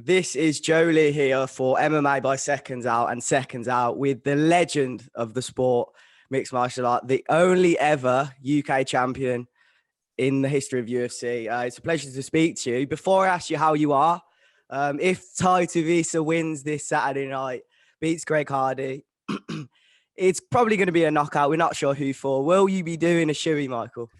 This is Joe Leigh here for MMA by Seconds Out and Seconds Out with the legend of the sport, mixed martial art, the only ever UK champion in the history of UFC. It's a pleasure to speak to you. Before I ask you how you are, if Tai Tuivasa wins this Saturday night, beats Greg Hardy, it's probably going to be a knockout. We're not sure who for. Will you be doing a shoey, Michael?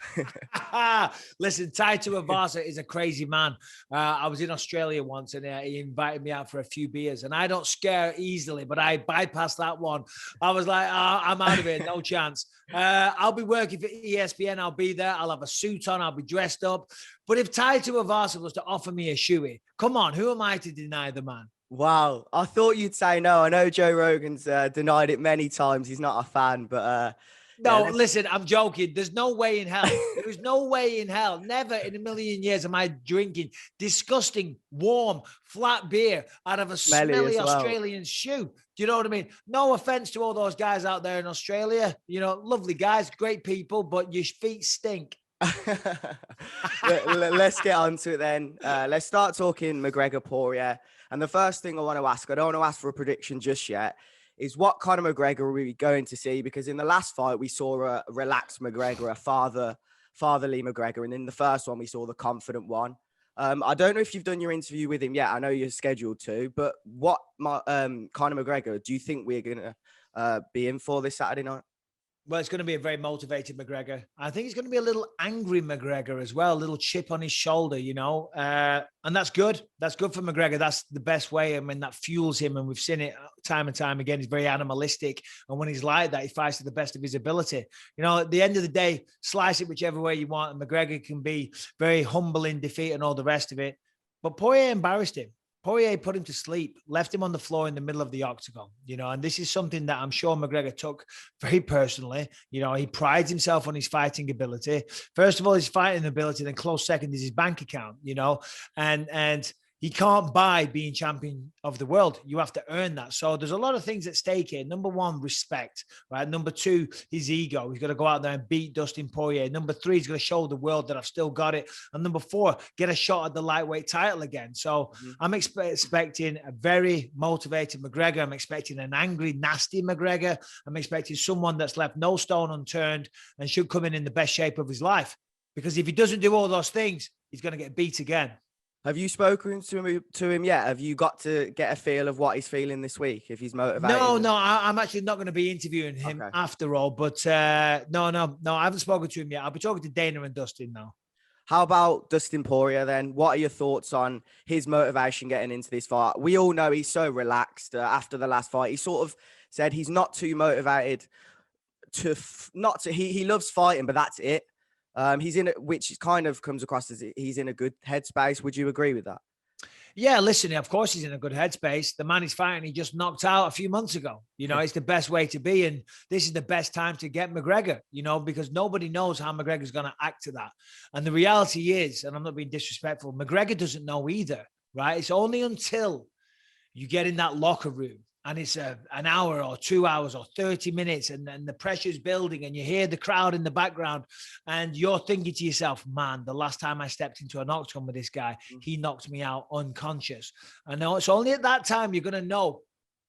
Listen, Tai Tuivasa is a crazy man. I was in Australia once and he invited me out for a few beers, and I don't scare easily, but I bypassed that one. I was like, I'm out of it. No chance. I'll be working for ESPN. I'll be there. I'll have a suit on. I'll be dressed up. But if Tai Tuivasa was to offer me a shoey, come on, who am I to deny the man? Wow. I thought you'd say no. I know Joe Rogan's denied it many times. He's not a fan, but... No, listen, I'm joking. There's no way in hell. There is no way in hell. Never in a million years am I drinking disgusting, warm, flat beer out of a smelly Australian shoe. Do you know what I mean? No offense to all those guys out there in Australia. You know, lovely guys, great people, but your feet stink. Let's get on to it then. Let's start talking McGregor Poirier. And the first thing I want to ask, I don't want to ask for a prediction just yet, is what Conor McGregor are we going to see? Because in the last fight, we saw a relaxed McGregor, a fatherly McGregor. And in the first one, we saw the confident one. I don't know if you've done your interview with him yet. I know you're scheduled to, but what Conor McGregor do you think we're going to be in for this Saturday night? Well, it's going to be a very motivated McGregor. I think it's going to be a little angry McGregor as well, a little chip on his shoulder, you know, and that's good. That's good for McGregor. That's the best way. I mean, that fuels him, and we've seen it time and time again. He's very animalistic, and when he's like that, he fights to the best of his ability. You know, at the end of the day, slice it whichever way you want, and McGregor can be very humble in defeat and all the rest of it. But Poirier embarrassed him. Poirier put him to sleep, left him on the floor in the middle of the octagon, you know, and this is something that I'm sure McGregor took very personally. You know, he prides himself on his fighting ability. First of all, his fighting ability, then close second is his bank account, you know, and he can't buy being champion of the world. You have to earn that. So there's a lot of things at stake here. Number one, respect, right? Number two, his ego. He's got to go out there and beat Dustin Poirier. Number three, he's going to show the world that I've still got it. And number four, get a shot at the lightweight title again. So I'm expecting a very motivated McGregor. I'm expecting an angry, nasty McGregor. I'm expecting someone that's left no stone unturned and should come in the best shape of his life. Because if he doesn't do all those things, he's going to get beat again. Have you spoken to him yet? Have you got to get a feel of what he's feeling this week, if he's motivated? No, I'm actually not going to be interviewing him after all. But no, I haven't spoken to him yet. I'll be talking to Dana and Dustin now. How about Dustin Poirier then? What are your thoughts on his motivation getting into this fight? We all know he's so relaxed after the last fight. He sort of said he's not too motivated he loves fighting, but that's it. He's in it, which kind of comes across as he's in a good headspace. Would you agree with that? Yeah, listen, of course he's in a good headspace. The man he's fighting, he just knocked out a few months ago. You know, it's the best way to be. And this is the best time to get McGregor, you know, because nobody knows how McGregor's going to act to that. And the reality is, and I'm not being disrespectful, McGregor doesn't know either, right? It's only until you get in that locker room and it's an hour or 2 hours or 30 minutes and the pressure's building and you hear the crowd in the background and you're thinking to yourself, man, the last time I stepped into an octagon with this guy, he knocked me out unconscious. And it's only at that time you're going to know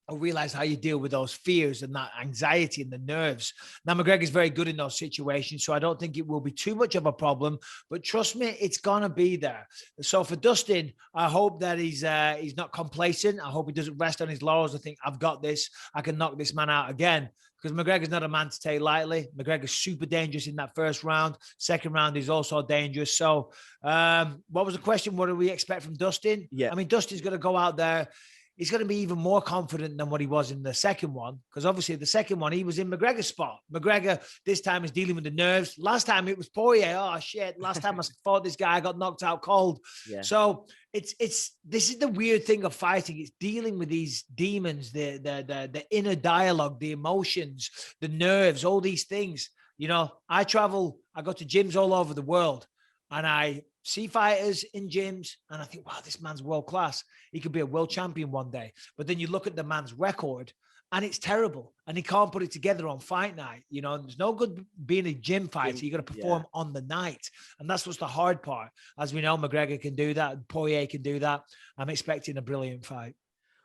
or realize how you deal with those fears and that anxiety and the nerves. Now, McGregor's very good in those situations, so I don't think it will be too much of a problem, but trust me, it's going to be there. So for Dustin, I hope that he's not complacent. I hope he doesn't rest on his laurels and think, I've got this. I can knock this man out again. Because McGregor's not a man to take lightly. McGregor's super dangerous in that first round. Second round is also dangerous. So what was the question? What do we expect from Dustin? Yeah. I mean, Dustin's going to go out there. He's going to be even more confident than what he was in the second one. Because obviously the second one, he was in McGregor's spot. McGregor this time is dealing with the nerves. Last time it was Poirier. Oh, shit. Last time I fought this guy, I got knocked out cold. Yeah. So this is the weird thing of fighting. It's dealing with these demons, the inner dialogue, the emotions, the nerves, all these things. You know, I go to gyms all over the world and I see fighters in gyms and I think, wow, this man's world class. He could be a world champion one day. But then you look at the man's record and it's terrible. And he can't put it together on fight night. You know, there's no good being a gym fighter. You got to perform on the night. And that's what's the hard part. As we know, McGregor can do that. Poirier can do that. I'm expecting a brilliant fight.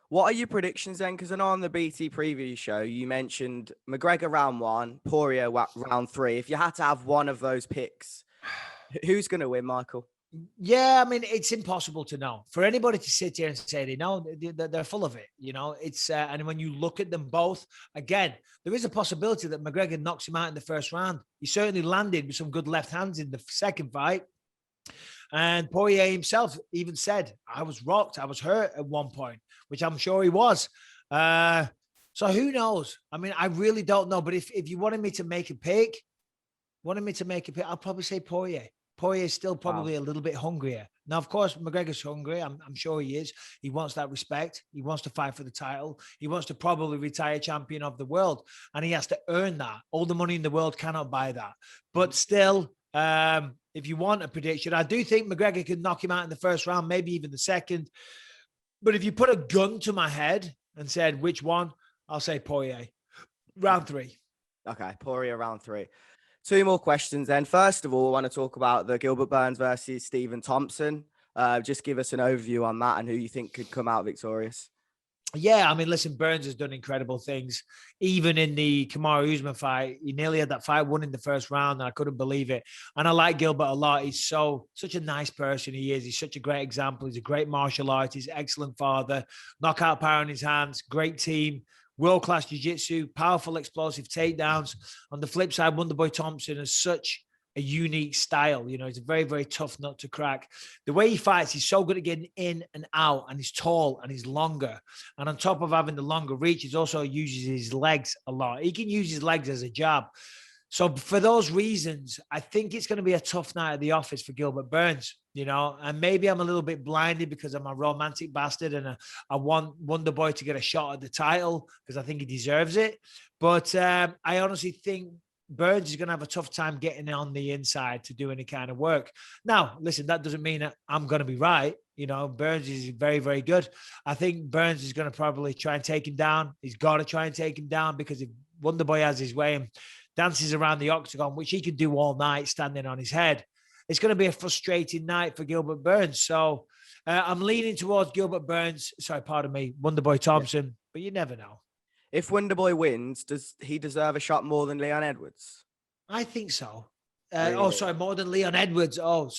What are your predictions then? Because I know on the BT preview show, you mentioned McGregor round 1, Poirier round 3. If you had to have one of those picks, who's going to win, Michael? Yeah, I mean, it's impossible to know. For anybody to sit here and say they know, they're full of it. You know, it's and when you look at them both, again, there is a possibility that McGregor knocks him out in the first round. He certainly landed with some good left hands in the second fight. And Poirier himself even said, I was rocked, I was hurt at one point, which I'm sure he was. So who knows? I mean, I really don't know. But if you wanted me to make a pick, I'll probably say Poirier. Poirier is still probably a little bit hungrier. Now, of course, McGregor's hungry. I'm sure he is. He wants that respect. He wants to fight for the title. He wants to probably retire champion of the world. And he has to earn that. All the money in the world cannot buy that. But still, if you want a prediction, I do think McGregor could knock him out in the first round, maybe even the second. But if you put a gun to my head and said, which one, I'll say Poirier. Round 3. Okay, Poirier round 3. 2 more questions then. First of all, I want to talk about the Gilbert Burns versus Stephen Thompson. Just give us an overview on that and who you think could come out victorious. Yeah, I mean, listen, Burns has done incredible things. Even in the Kamaru Usman fight, he nearly had that fight won in the first round, and I couldn't believe it. And I like Gilbert a lot. He's such a nice person. He is. He's such a great example. He's a great martial artist. He's an excellent father. Knockout power in his hands. Great team. World-class jiu-jitsu. Powerful, explosive takedowns. On the flip side, Wonderboy Thompson has such a unique style. You know, he's a very, very tough nut to crack. The way he fights, he's so good at getting in and out, and he's tall and he's longer. And on top of having the longer reach, he also uses his legs a lot. He can use his legs as a jab. So for those reasons, I think it's going to be a tough night at the office for Gilbert Burns, you know, and maybe I'm a little bit blinded because I'm a romantic bastard and I want Wonderboy to get a shot at the title because I think he deserves it. But I honestly think Burns is going to have a tough time getting on the inside to do any kind of work. Now, listen, that doesn't mean that I'm going to be right. You know, Burns is very, very good. I think Burns is going to probably try and take him down. He's got to try and take him down because if Wonderboy has his way and dances around the octagon, which he can do all night standing on his head, it's going to be a frustrating night for Gilbert Burns. So I'm leaning towards Gilbert Burns. Sorry, pardon me, Wonderboy Thompson, but you never know. If Wonderboy wins, does he deserve a shot more than Leon Edwards? I think so. Really? Oh, sorry, more than Leon Edwards. No,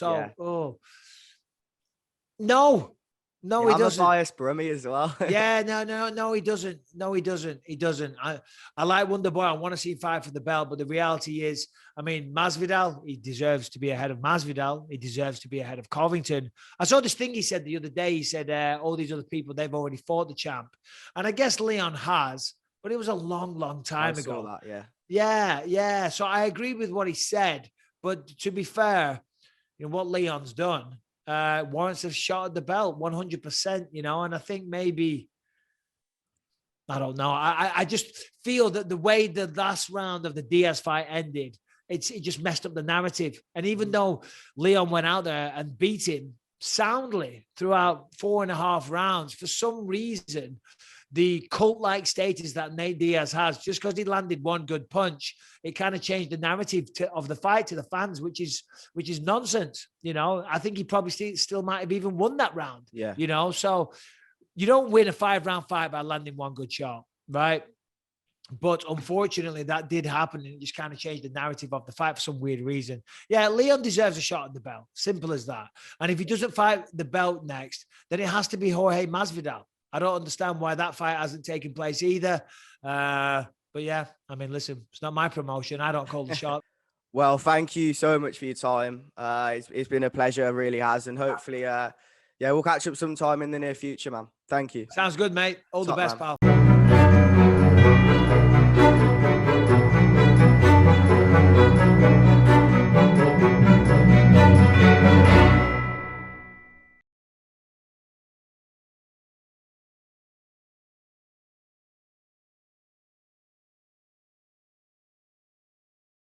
Yeah, he doesn't. I'm a biased Brummy as well. Yeah, no, he doesn't. No, he doesn't. He doesn't. I like Wonderboy. I want to see him fight for the belt, but the reality is, I mean, Masvidal, he deserves to be ahead of Masvidal. He deserves to be ahead of Covington. I saw this thing he said the other day. He said, all these other people, they've already fought the champ. And I guess Leon has, but it was a long, long time ago. I saw that, Yeah. So I agree with what he said. But to be fair, you know, what Leon's done, warrants a shot at the belt 100%, you know, and I think maybe, I don't know. I just feel that the way the last round of the Diaz fight ended, it just messed up the narrative. And even though Leon went out there and beat him soundly throughout 4.5 rounds, for some reason, the cult-like status that Nate Diaz has, just because he landed one good punch, it kind of changed the narrative of the fight to the fans, which is nonsense. You know, I think he probably still might have even won that round. Yeah. You know, so you don't win a 5-round fight by landing one good shot, right? But unfortunately, that did happen, and it just kind of changed the narrative of the fight for some weird reason. Yeah, Leon deserves a shot at the belt. Simple as that. And if he doesn't fight the belt next, then it has to be Jorge Masvidal. I don't understand why that fight hasn't taken place either. But yeah, I mean, listen, it's not my promotion. I don't call the shot. Well, thank you so much for your time. It's been a pleasure, it really has. And hopefully, we'll catch up sometime in the near future, man. Thank you. Sounds good, mate. All the best, pal.